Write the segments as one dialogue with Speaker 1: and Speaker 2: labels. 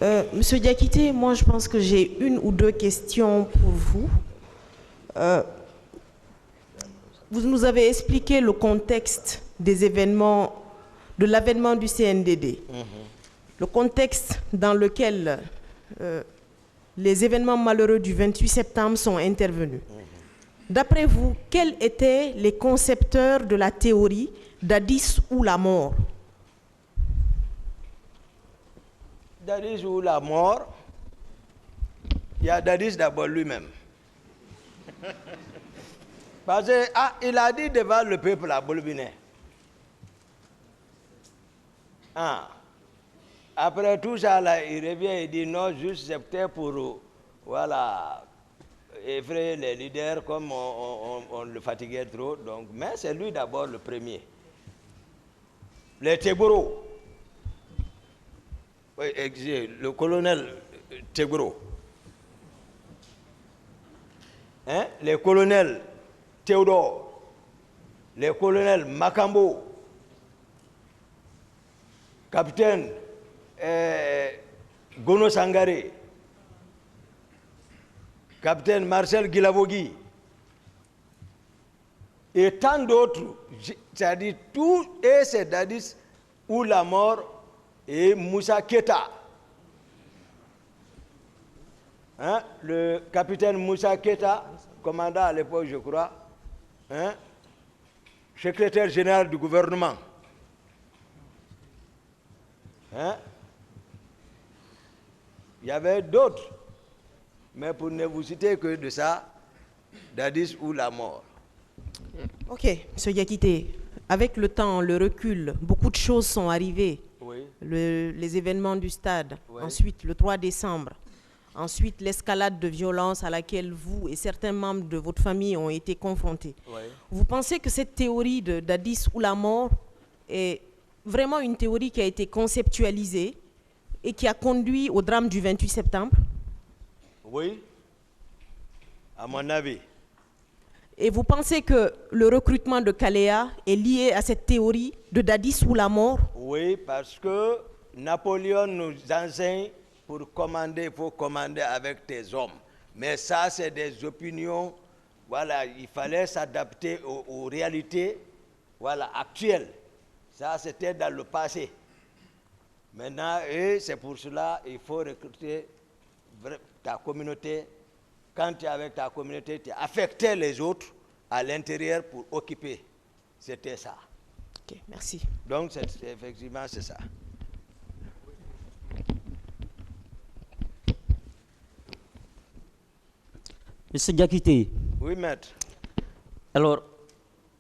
Speaker 1: Monsieur Diakité, moi je pense que j'ai une ou deux questions pour vous. Vous nous avez expliqué le contexte des événements, de l'avènement du CNDD. Le contexte dans lequel les événements malheureux du 28 septembre sont intervenus. D'après vous, quels étaient les concepteurs de la théorie Dadis ou la mort?
Speaker 2: Dadis ou la mort, il y a Dadis d'abord lui-même. Parce qu'il a dit devant le peuple à Bolbinet. Après tout ça, là, il revient et dit non, juste c'était pour voilà, effrayer les leaders comme on le fatiguait trop. Donc, mais c'est lui d'abord le premier. Les Tégoro. Oui, le colonel Tégoro. Les colonels Théodore, les colonels Makambo, capitaine Gono Sangare, capitaine Marcel Guilavogui, et tant d'autres, c'est-à-dire tout, et c'est Dadis ou la mort, et Moussa Keta. Le capitaine Moussa Keta, commandant à l'époque, je crois, secrétaire général du gouvernement. Il y avait d'autres, mais pour ne vous citer que de ça, Dadis ou la mort.
Speaker 1: Ok, M. Diakité, avec le temps, le recul, beaucoup de choses sont arrivées.
Speaker 2: Oui.
Speaker 1: Les événements du stade,
Speaker 2: Oui.
Speaker 1: ensuite le 3 décembre, ensuite l'escalade de violence à laquelle vous et certains membres de votre famille ont été confrontés.
Speaker 2: Oui.
Speaker 1: Vous pensez que cette théorie de Dadis ou la mort est vraiment une théorie qui a été conceptualisée et qui a conduit au drame du 28 septembre?
Speaker 2: Oui, à mon avis.
Speaker 1: Et vous pensez que le recrutement de Kaléa est lié à cette théorie de Dadis ou la mort?
Speaker 2: Oui, parce que Napoléon nous enseigne pour commander, il faut commander avec tes hommes. Mais ça, c'est des opinions. Voilà, il fallait s'adapter aux réalités, voilà, actuelles. Ça, c'était dans le passé. Maintenant, et c'est pour cela qu'il faut recruter ta communauté. Quand tu es avec ta communauté, tu affectais les autres à l'intérieur pour occuper. C'était ça.
Speaker 1: Ok, merci.
Speaker 2: Donc, effectivement, c'est ça.
Speaker 3: Monsieur Diakité.
Speaker 2: Oui, maître.
Speaker 3: Alors,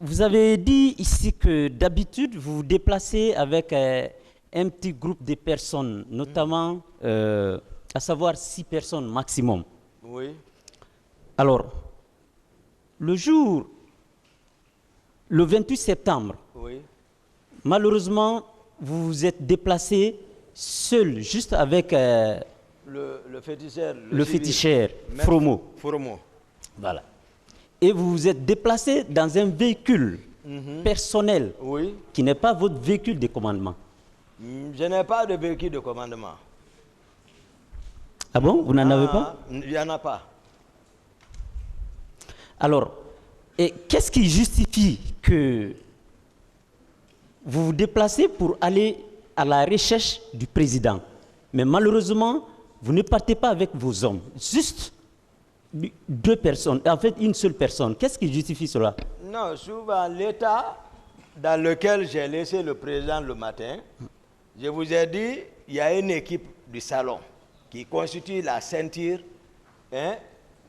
Speaker 3: vous avez dit ici que d'habitude, vous vous déplacez avec un petit groupe de personnes, notamment, à savoir 6 personnes maximum.
Speaker 2: Oui.
Speaker 3: Alors, le jour, le 28 septembre,
Speaker 2: Oui.
Speaker 3: malheureusement, vous vous êtes déplacé seul, juste avec
Speaker 2: Le féticheur.
Speaker 3: le
Speaker 2: civil.
Speaker 3: féticheur,
Speaker 2: Maître
Speaker 3: Fromo.
Speaker 2: Fromo.
Speaker 3: Voilà. Et vous vous êtes déplacé dans un véhicule personnel
Speaker 2: Oui.
Speaker 3: qui n'est pas votre véhicule de commandement.
Speaker 2: Je n'ai pas de véhicule de commandement.
Speaker 3: Ah bon? Vous n'en avez pas?
Speaker 2: Il n'y en a pas.
Speaker 3: Alors, et qu'est-ce qui justifie que vous vous déplacez pour aller à la recherche du président? Mais malheureusement, vous ne partez pas avec vos hommes. Juste 2 personnes, en fait une seule personne. Qu'est-ce qui justifie cela?
Speaker 2: Non, souvent l'état dans lequel j'ai laissé le président le matin, je vous ai dit, il y a une équipe du salon qui constitue la ceinture,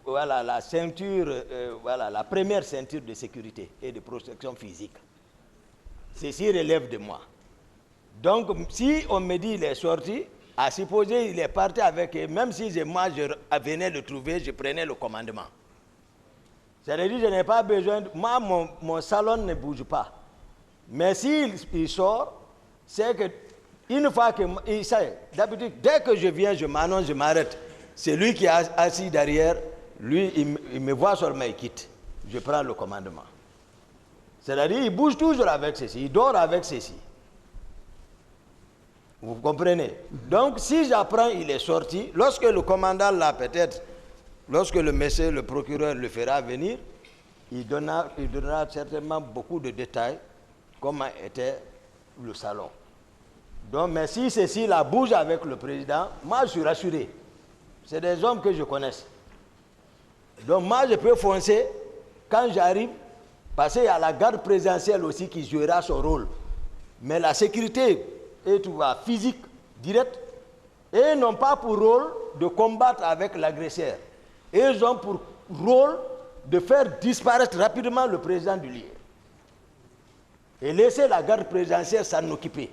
Speaker 2: voilà, la ceinture, voilà, la première ceinture de sécurité et de protection physique. Ceci relève de moi. Donc, si on me dit qu'il est sorti, à supposer il est parti avec eux, même si moi je venais le trouver, je prenais le commandement. C'est-à-dire, je n'ai pas besoin, moi mon salon ne bouge pas. Mais s'il sort, c'est que une fois que, d'habitude, dès que je viens, je m'annonce, je m'arrête. C'est lui qui est assis derrière, lui, il me voit seulement, il quitte. Je prends le commandement. C'est-à-dire, il bouge toujours avec ceci, il dort avec ceci. Vous comprenez? Donc, si j'apprends, il est sorti, lorsque le commandant là, peut-être, lorsque le monsieur, le procureur le fera venir, il donnera certainement beaucoup de détails, comment était le salon. Donc, mais si ceci la bouge avec le président, moi je suis rassuré. C'est des hommes que je connais. Donc moi je peux foncer quand j'arrive, parce qu'il y a la garde présidentielle aussi qui jouera son rôle. Mais la sécurité est tout physique, directe, et ils n'ont pas pour rôle de combattre avec l'agresseur. Ils ont pour rôle de faire disparaître rapidement le président du lieu. Et laisser la garde présidentielle s'en occuper.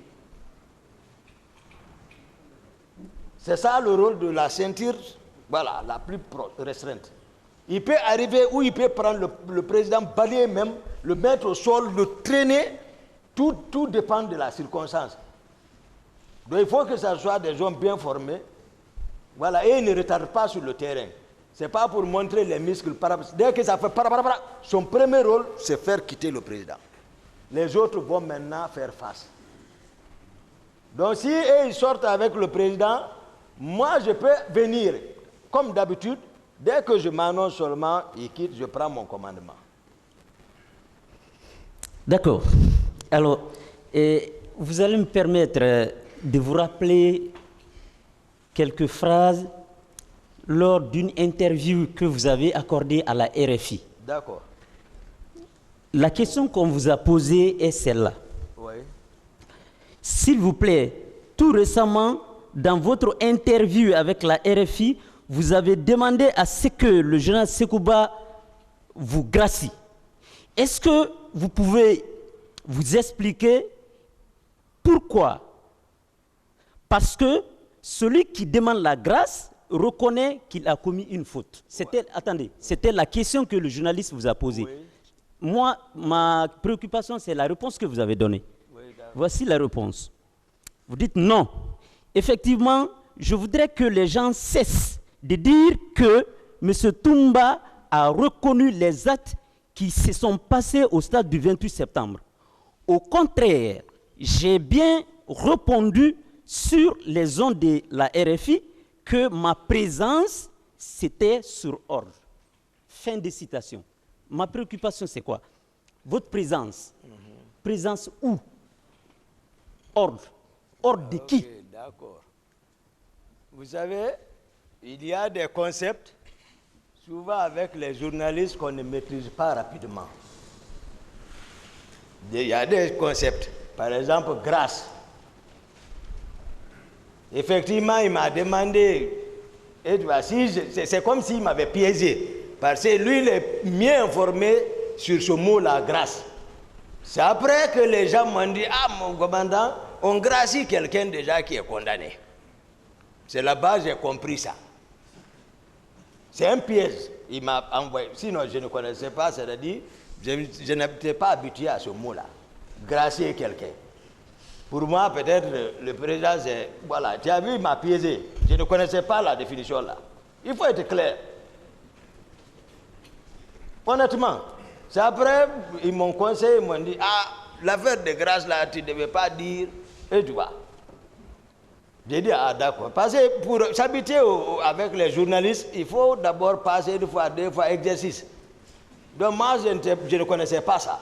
Speaker 2: C'est ça le rôle de la ceinture, voilà, la plus restreinte. Il peut arriver où il peut prendre le président, balayer même, le mettre au sol, le traîner. Tout dépend de la circonstance. Donc il faut que ce soit des hommes bien formés. Voilà, et ils ne retardent pas sur le terrain. Ce n'est pas pour montrer les muscles. Dès que ça fait son premier rôle, c'est faire quitter le président. Les autres vont maintenant faire face. Donc si ils sortent avec le président, moi je peux venir, comme d'habitude, dès que je m'annonce seulement, il quitte, je prends mon commandement.
Speaker 3: D'accord. Alors, vous allez me permettre de vous rappeler quelques phrases lors d'une interview que vous avez accordée à la RFI.
Speaker 2: D'accord.
Speaker 3: La question qu'on vous a posée est celle-là.
Speaker 2: Oui.
Speaker 3: S'il vous plaît, tout récemment, dans votre interview avec la RFI, vous avez demandé à ce que le général Sekouba vous gracie. Est-ce que vous pouvez vous expliquer pourquoi? Parce que celui qui demande la grâce reconnaît qu'il a commis une faute. Attendez, c'était la question que le journaliste vous a posée.
Speaker 2: Oui.
Speaker 3: Moi, ma préoccupation, c'est la réponse que vous avez donnée.
Speaker 2: Oui,
Speaker 3: voici la réponse. Vous dites non. Effectivement, je voudrais que les gens cessent de dire que M. Toumba a reconnu les actes qui se sont passés au stade du 28 septembre. Au contraire, j'ai bien répondu sur les ondes de la RFI que ma présence, c'était sur ordre. Fin de citation. Ma préoccupation, c'est quoi? Votre présence. Présence où? Ordre. Ordre de qui?
Speaker 2: D'accord. Vous savez, il y a des concepts, souvent avec les journalistes, qu'on ne maîtrise pas rapidement. Il y a des concepts. Par exemple, grâce. Effectivement, il m'a demandé, c'est comme s'il m'avait piégé. Parce que lui, il est mieux informé sur ce mot-là, grâce. C'est après que les gens m'ont dit, ah, mon commandant, on gracie quelqu'un déjà qui est condamné. C'est là-bas que j'ai compris ça. C'est un piège. Il m'a envoyé. Sinon, je ne connaissais pas, c'est-à-dire, je n'étais pas habitué à ce mot-là. Gracier quelqu'un. Pour moi, peut-être, le président, c'est... Voilà, tu as vu, il m'a piégé. Je ne connaissais pas la définition là. Il faut être clair. Honnêtement, c'est après, ils m'ont conseillé, ils m'ont dit, ah, l'affaire de grâce là, tu ne devais pas dire, et tu vois. J'ai dit, ah d'accord. Parce que pour s'habituer avec les journalistes, il faut d'abord passer une fois, deux fois, exercice. Donc moi, je ne connaissais pas ça.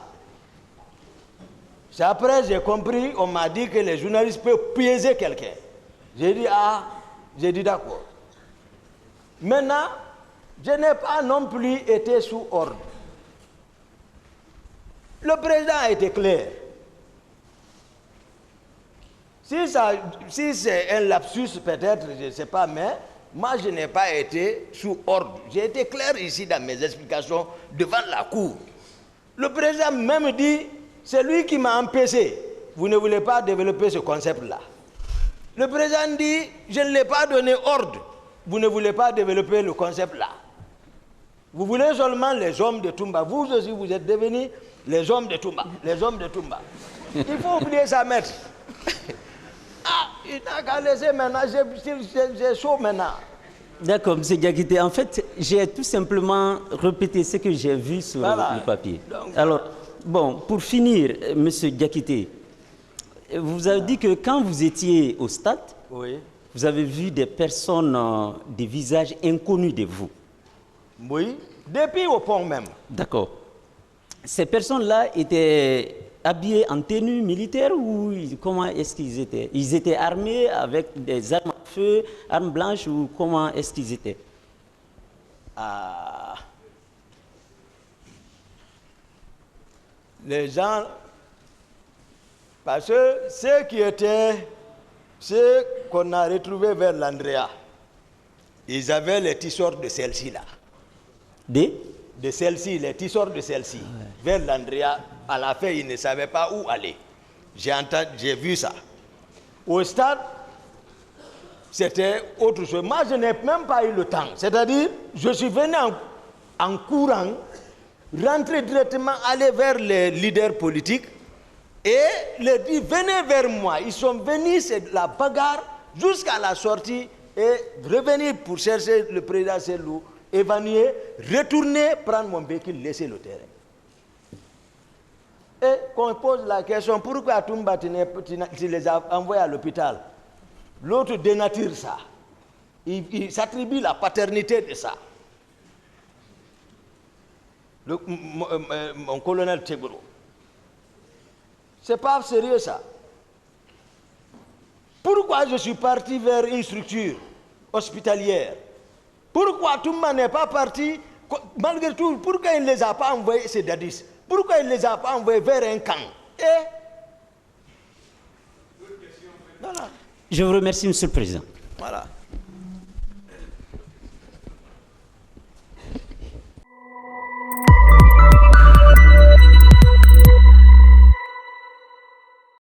Speaker 2: C'est après, j'ai compris, on m'a dit que les journalistes peuvent piéger quelqu'un. J'ai dit, ah, j'ai dit d'accord. Maintenant, je n'ai pas non plus été sous ordre. Le président a été clair. Si c'est un lapsus, peut-être, je ne sais pas, mais moi, je n'ai pas été sous ordre. J'ai été clair ici dans mes explications devant la cour. Le président même dit, c'est lui qui m'a empêché. Vous ne voulez pas développer ce concept-là. Le président dit, je ne l'ai pas donné ordre. Vous ne voulez pas développer le concept-là. Vous voulez seulement les hommes de Toumba. Vous aussi, vous êtes devenus les hommes de Toumba. Les hommes de Toumba. Il faut oublier ça, maître. Ah, il n'a qu'à laisser maintenant. J'ai chaud maintenant.
Speaker 3: D'accord, M. Diakité. En fait, j'ai tout simplement répété ce que j'ai vu sur le papier.
Speaker 2: Donc,
Speaker 3: alors, bon, pour finir, M. Diakité, vous avez dit que quand vous étiez au stade,
Speaker 2: Oui.
Speaker 3: vous avez vu des personnes, des visages inconnus de vous.
Speaker 2: Oui, depuis au pont même.
Speaker 3: D'accord. Ces personnes-là étaient habillées en tenue militaire ou comment est-ce qu'ils étaient? Ils étaient armés avec des armes à feu, armes blanches ou comment est-ce qu'ils étaient?
Speaker 2: Ah. Les gens, parce que ceux qu'on a retrouvés vers l'Andrea, ils avaient les tisseurs de celle-ci là. De celle-ci, les tisseurs de celle-ci. Ouais. Vers l'Andrea, à la fin, ils ne savaient pas où aller. J'ai vu ça. Au stade, c'était autre chose. Moi, je n'ai même pas eu le temps. C'est-à-dire, je suis venu en courant, rentrer directement, aller vers les leaders politiques et leur dire, venez vers moi. Ils sont venus, c'est la bagarre, jusqu'à la sortie et revenir pour chercher le président Selou, évanouir, retourner, prendre mon véhicule, laisser le terrain. Et qu'on pose la question, pourquoi Toumba tu les as envoyés à l'hôpital? L'autre dénature ça. Il s'attribue la paternité de ça. Mon colonel Tebro. C'est pas sérieux ça. Pourquoi je suis parti vers une structure hospitalière? Pourquoi Toumba n'est pas parti? Malgré tout, pourquoi il ne les a pas envoyés, ces dadis? Pourquoi il ne les a pas envoyés vers un camp?
Speaker 3: Voilà. Je vous remercie, Monsieur le Président.
Speaker 2: Voilà.